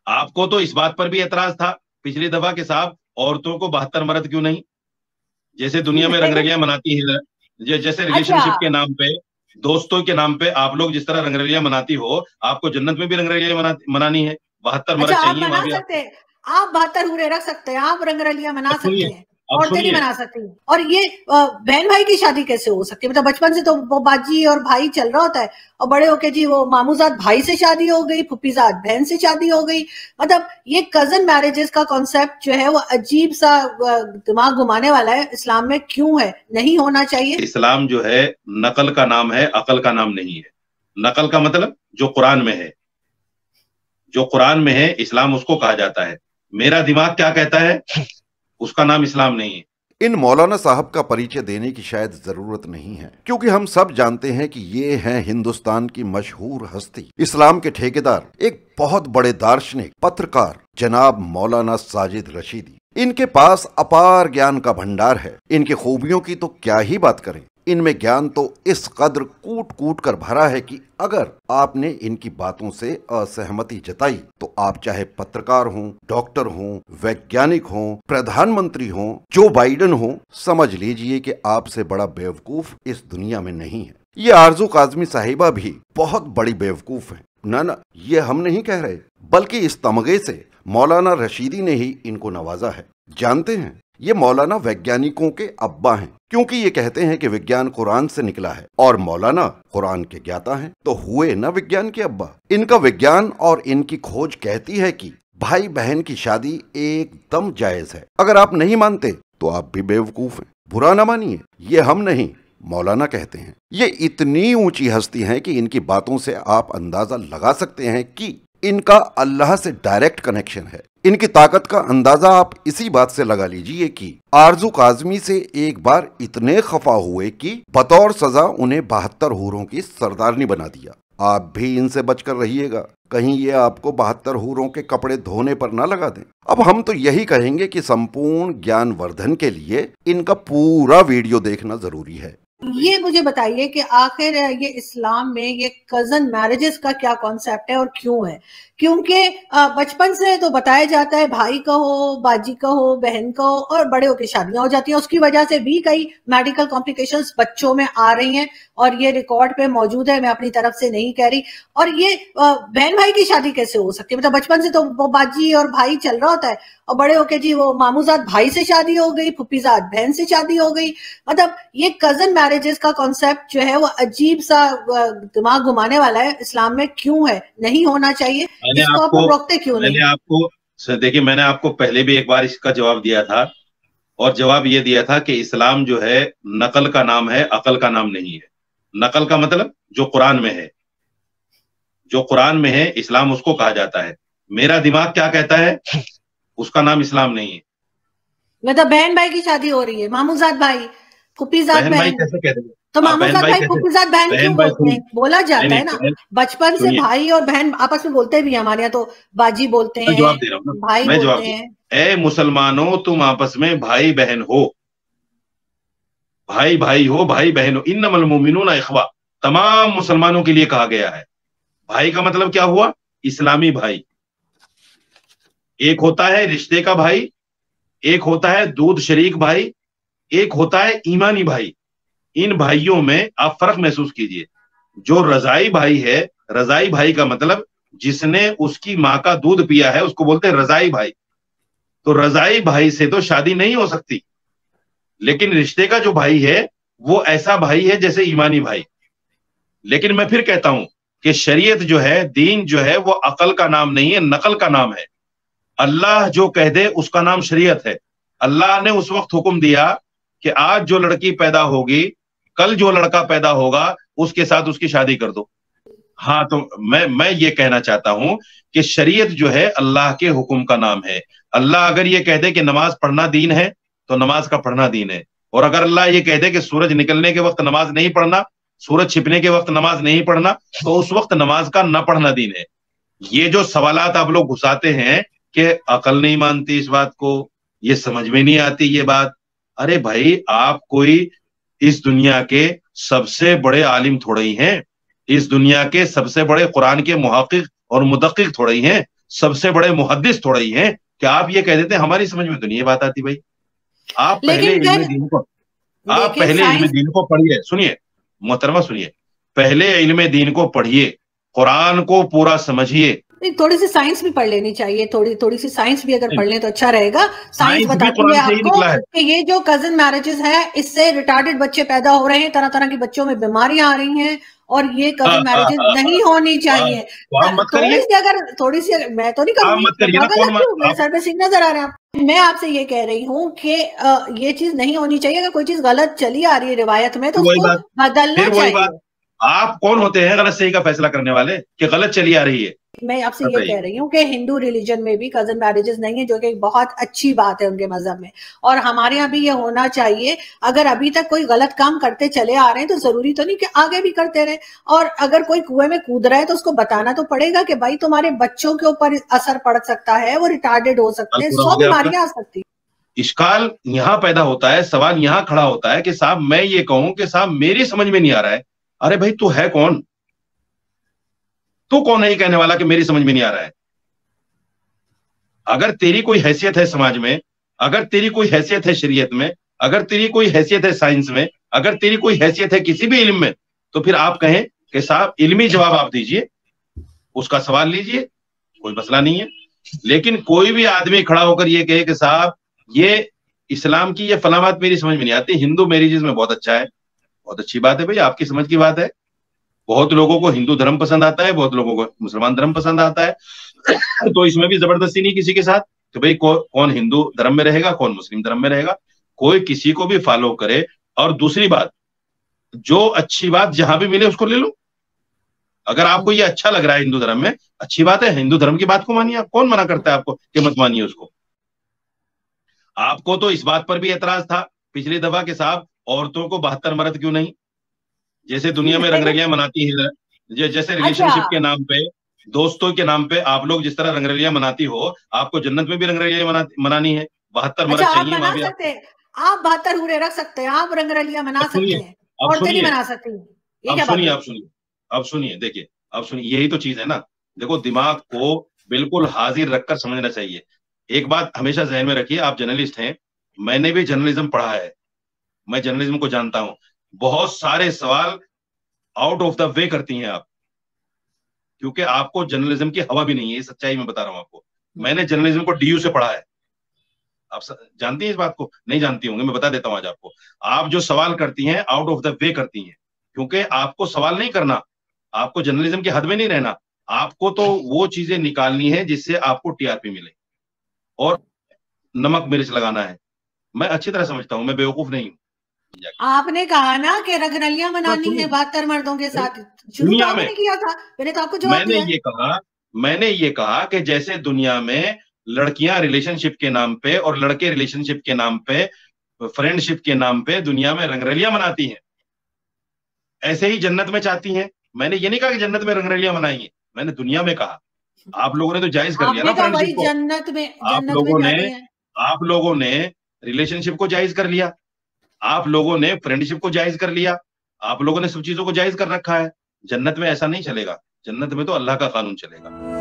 आपको तो इस बात पर भी एतराज था पिछली दफा के साहब, औरतों को 72 मर्द क्यों नहीं? जैसे दुनिया में रंगरलियां मनाती है, जैसे अच्छा। रिलेशनशिप के नाम पे, दोस्तों के नाम पे आप लोग जिस तरह रंगरलियां मनाती हो, आपको जन्नत में भी रंगरलियां मनानी है, 72 अच्छा, मर्द आप चाहिए वहां मना भी सकते आपको। हैं। आप 72 हूरे रख सकते हैं, आप रंगरलियां मना अब सकते सुनिए, हैं। अब औरतें नहीं सुनिए। मना सकती। और ये बहन भाई की शादी कैसे हो सकती है? मतलब बचपन से तो वो बाजी और भाई चल रहा होता है, और बड़े होके जी वो मामूजाद भाई से शादी हो गई, फुप्पीजाद बहन से शादी हो गई। मतलब ये कजन मैरिजेस का कॉन्सेप्ट जो है वो अजीब सा दिमाग घुमाने वाला है। इस्लाम में क्यों है? नहीं होना चाहिए। इस्लाम जो है नकल का नाम है, अकल का नाम नहीं है। नकल का मतलब जो कुरान में है, जो कुरान में है इस्लाम उसको कहा जाता है। मेरा दिमाग क्या कहता है, उसका नाम इस्लाम नहीं है। इन मौलाना साहब का परिचय देने की शायद जरूरत नहीं है, क्योंकि हम सब जानते हैं कि ये हैं हिंदुस्तान की मशहूर हस्ती, इस्लाम के ठेकेदार, एक बहुत बड़े दार्शनिक, पत्रकार जनाब मौलाना साजिद रशीदी। इनके पास अपार ज्ञान का भंडार है। इनकी खूबियों की तो क्या ही बात करें। इनमें ज्ञान तो इस कद्र कूट कूट कर भरा है कि अगर आपने इनकी बातों से असहमति जताई तो आप चाहे पत्रकार हों, डॉक्टर हों, वैज्ञानिक हों, प्रधानमंत्री हों, जो बाइडन हों, समझ लीजिए कि आपसे बड़ा बेवकूफ इस दुनिया में नहीं है। ये आरजू काजमी साहिबा भी बहुत बड़ी बेवकूफ है। ना, ये हम नहीं कह रहे, बल्कि इस तमगे से मौलाना रशीदी ने ही इनको नवाजा है। जानते हैं, ये मौलाना वैज्ञानिकों के अब्बा हैं, क्योंकि ये कहते हैं कि विज्ञान कुरान से निकला है और मौलाना कुरान के ज्ञाता हैं, तो हुए ना विज्ञान के अब्बा। इनका विज्ञान और इनकी खोज कहती है कि भाई बहन की शादी एकदम जायज है। अगर आप नहीं मानते तो आप भी बेवकूफ हैं। बुरा ना मानिए, ये हम नहीं, मौलाना कहते हैं। ये इतनी ऊंची हस्ती हैं कि इनकी बातों से आप अंदाजा लगा सकते हैं कि इनका अल्लाह से डायरेक्ट कनेक्शन है। इनकी ताकत का अंदाजा आप इसी बात से लगा लीजिए कि आरजू काजमी से एक बार इतने खफा हुए कि बतौर सजा उन्हें 72 हूरों की सरदारनी बना दिया। आप भी इनसे बचकर रहिएगा, कहीं ये आपको 72 हूरों के कपड़े धोने पर ना लगा दें। अब हम तो यही कहेंगे कि संपूर्ण ज्ञानवर्धन के लिए इनका पूरा वीडियो देखना जरूरी है। ये मुझे बताइए कि आखिर ये इस्लाम में ये कजन मैरिजेस का क्या कॉन्सेप्ट है और क्यों है? क्योंकि बचपन से तो बताया जाता है भाई का हो, बाजी का हो, बहन का हो, और बड़े होकर शादियां हो जाती हैं। उसकी वजह से भी कई मेडिकल कॉम्प्लिकेशंस बच्चों में आ रही हैं, और ये रिकॉर्ड पे मौजूद है, मैं अपनी तरफ से नहीं कह रही। और ये बहन भाई की शादी कैसे हो सकती है? मतलब बचपन से तो वो बाजी और भाई चल रहा होता है, और बड़े होके जी वो मामूजाद भाई से शादी हो गई, फुप्पीजाद बहन से शादी हो गई। मतलब ये कजन मैरिजेस का कॉन्सेप्ट जो है वो अजीब सा दिमाग घुमाने वाला है। इस्लाम में क्यों है? नहीं होना चाहिए। इसको आप लोग रोकते क्यों नहीं? देखिए, मैंने आपको पहले भी एक बार इसका जवाब दिया था, और जवाब ये दिया था कि इस्लाम जो है नकल का नाम है, अकल का नाम नहीं है। नकल का मतलब जो कुरान में है, जो कुरान में है इस्लाम उसको कहा जाता है। मेरा दिमाग क्या कहता है, उसका नाम इस्लाम नहीं है। मतलब बहन भाई की शादी हो रही है, मामूजाद भाई, फुप्पीजाद बहन भाई बहन, कैसे कह देंगे? तो आप बहन मामूजाद भाई भाई कैसे? फुप्पीजाद बहन क्यों बहन भाई बोलते हैं? बोला नहीं जाता नहीं, है ना, बचपन से सुनिए, भाई और बहन आपस में बोलते भी हैं। हमारे यहाँ तो बाजी बोलते मैं हैं, जवाब दे रहा हूँ ना, भाई मैं जवाब बोलते दे हैं। रहा हूँ। ए मुसलमानों, तुम आपस में भाई बहन हो, भाई भाई हो, भाई बहन हो। इन्नमल मोमिनूना इखवा, तमाम मुसलमानों के लिए कहा गया है। भाई का मतलब क्या हुआ? इस्लामी भाई। एक होता है रिश्ते का भाई, एक होता है दूध शरीक भाई, एक होता है ईमानी भाई। इन भाइयों में आप फर्क महसूस कीजिए। जो रजाई भाई है, रजाई भाई का मतलब जिसने उसकी माँ का दूध पिया है उसको बोलते हैं रजाई भाई। तो रजाई भाई से तो शादी नहीं हो सकती। लेकिन रिश्ते का जो भाई है वो ऐसा भाई है जैसे ईमानी भाई। लेकिन मैं फिर कहता हूं कि शरीयत जो है, दीन जो है, वो अकल का नाम नहीं है, नकल का नाम है। अल्लाह जो कह दे उसका नाम शरीयत है। अल्लाह ने उस वक्त हुक्म दिया कि आज जो लड़की पैदा होगी, कल जो लड़का पैदा होगा, उसके साथ उसकी शादी कर दो। हाँ, तो मैं ये कहना चाहता हूं कि शरीयत जो है अल्लाह के हुक्म का नाम है। अल्लाह अगर ये कह दे कि नमाज पढ़ना दीन है, तो नमाज का पढ़ना दीन है। और अगर अल्लाह ये कह दे कि सूरज निकलने के वक्त नमाज नहीं पढ़ना, सूरज छिपने के वक्त नमाज नहीं पढ़ना, तो उस वक्त नमाज का न पढ़ना दीन है। ये जो सवालात आप लोग घुसाते हैं कि अकल नहीं मानती इस बात को, ये समझ में नहीं आती ये बात। अरे भाई, आप कोई इस दुनिया के सबसे बड़े आलिम थोड़े ही हैं, इस दुनिया के सबसे बड़े कुरान के मुहक्किक और मुदक्किक थोड़े ही हैं। सबसे बड़े मुहद्दिस थोड़ा ही हैं कि आप ये कह देते हैं हमारी समझ में तो नहीं ये बात आती भाई। आप पहले लेकिन इल्म फिर दीन को आप देखिए पहले इल्म साइंस, दीन को पढ़िए, सुनिए मोहतरमा सुनिए, पहले इल्म दीन को पढ़िए, कुरान को पूरा समझिए। थोड़ी सी साइंस भी पढ़ लेनी चाहिए, थोड़ी सी साइंस भी अगर पढ़ लें तो अच्छा रहेगा। साइंस साइंस भी बताती है कुरान से ही आपको निकला है। कि ये जो कजन मैरिजेस है इससे रिटार्डेड बच्चे पैदा हो रहे हैं, तरह तरह के बच्चों में बीमारियां आ रही हैं, और ये कजन मैरिजेस नहीं होनी चाहिए। तो आप मत करिए, थोड़ी सी मैं तो नहीं आप करूंगी, मत करिए ना, कौन मेरे सर पे सिंह नजर आ रहे हैं। मैं आपसे ये कह रही हूँ कि ये चीज नहीं होनी चाहिए। अगर कोई चीज गलत चली आ रही है रिवायत में तो वही उसको बात, बदलना फिर वही बात, चाहिए। आप कौन होते हैं गलत सही का फैसला करने वाले कि गलत चली आ रही है? मैं आपसे ये बताइए। कह रही हूँ कि हिंदू रिलीजन में भी कजन मैरिजेस नहीं है, जो कि एक बहुत अच्छी बात है उनके मजहब में, और हमारे यहाँ भी ये होना चाहिए। अगर अभी तक कोई गलत काम करते चले आ रहे हैं तो जरूरी तो नहीं कि आगे भी करते रहे, और अगर कोई कुएं में कूद रहा है तो उसको बताना तो पड़ेगा कि भाई तुम्हारे बच्चों के ऊपर असर पड़ सकता है, वो रिटार्डेड हो सकते हैं, 100 बीमारियां आ सकती है। इश्काल यहाँ पैदा होता है, सवाल यहाँ खड़ा होता है कि साहब मैं ये कहूं कि साहब मेरी समझ में नहीं आ रहा है। अरे भाई तू है कौन? तू कौन है ये कहने वाला कि मेरी समझ में नहीं आ रहा है? अगर तेरी कोई हैसियत है समाज में, अगर तेरी कोई हैसियत है शरीयत में, अगर तेरी कोई हैसियत है साइंस में, अगर तेरी कोई हैसियत है किसी भी इल्म में, तो फिर आप कहें कि साहब इल्मी जवाब आप दीजिए, उसका सवाल लीजिए, कोई मसला नहीं है। लेकिन कोई भी आदमी खड़ा होकर ये कहे कि साहब ये इस्लाम की ये फला बात मेरी समझ में नहीं आती, हिंदू मैरिजेस में बहुत अच्छा है, बहुत अच्छी बात है भाई, आपकी समझ की बात है। बहुत लोगों को हिंदू धर्म पसंद आता है, बहुत लोगों को मुसलमान धर्म पसंद आता है तो इसमें भी जबरदस्ती नहीं किसी के साथ कि भाई कौन हिंदू धर्म में रहेगा, कौन मुस्लिम धर्म में रहेगा, कोई किसी को भी फॉलो करे। और दूसरी बात, जो अच्छी बात जहां भी मिले उसको ले लो। अगर आपको ये अच्छा लग रहा है हिंदू धर्म में, अच्छी बात है, हिंदू धर्म की बात को मानिए। आप, कौन मना करता है आपको कि मत मानिए उसको? आपको तो इस बात पर भी एतराज था पिछली दफा के साहब औरतों को 72 मर्द क्यों नहीं? जैसे दुनिया में रंगरलियां मनाती है, जैसे रिलेशनशिप के नाम पे, दोस्तों के नाम पे आप लोग जिस तरह रंगरलियां मनाती हो, आपको जन्नत में भी रंगरलियां मनानी है। 72 मर्द चाहिए वहां भी। आप 72 हुरे रख सकते हैं, आप रंगरलियां मना सकते हैं, औरतें नहीं मना सकती। ये क्या बात है? अब सुनिए, देखिए, अब सुनिए, यही तो चीज है ना। देखो, दिमाग को बिल्कुल हाजिर रखकर समझना चाहिए। एक बात हमेशा जहन में रखिए, आप जर्नलिस्ट हैं, मैंने भी जर्नलिज्म पढ़ा है, मैं जर्नलिज्म को जानता हूं। बहुत सारे सवाल आउट ऑफ द वे करती हैं आप, क्योंकि आपको जर्नलिज्म की हवा भी नहीं है, ये सच्चाई मैं बता रहा हूं आपको। मैंने जर्नलिज्म को डीयू से पढ़ा है। आप जानती हैं इस बात को? नहीं जानती होंगे, मैं बता देता हूं आज आपको। आप जो सवाल करती हैं आउट ऑफ द वे करती हैं, क्योंकि आपको सवाल नहीं करना, आपको जर्नलिज्म के हद में नहीं रहना, आपको तो वो चीजें निकालनी है जिससे आपको टीआरपी मिले, और नमक मिर्च लगाना है। मैं अच्छी तरह समझता हूं, मैं बेवकूफ नहीं हूं। आपने कहा ना कि रंगरलियां मनानी है 72 मर्दों के साथ, शुरू तो आपने किया था, मैंने तो आपको जवाब दिया। मैंने ये कहा कि जैसे दुनिया में लड़कियां रिलेशनशिप के नाम पे और लड़के रिलेशनशिप के नाम पे, फ्रेंडशिप के नाम पे दुनिया में रंगरलियां मनाती हैं, ऐसे ही जन्नत में चाहती हैं। मैंने ये नहीं कहा कि जन्नत में रंगरलियां मनाएंगे, मैंने दुनिया में कहा। आप लोगों ने तो जायज कर लिया ना फ्रेंडशिप को, आप लोगों ने रिलेशनशिप को जायज कर लिया, आप लोगों ने फ्रेंडशिप को जायज कर लिया, आप लोगों ने सब चीजों को जायज कर रखा है। जन्नत में ऐसा नहीं चलेगा, जन्नत में तो अल्लाह का कानून चलेगा।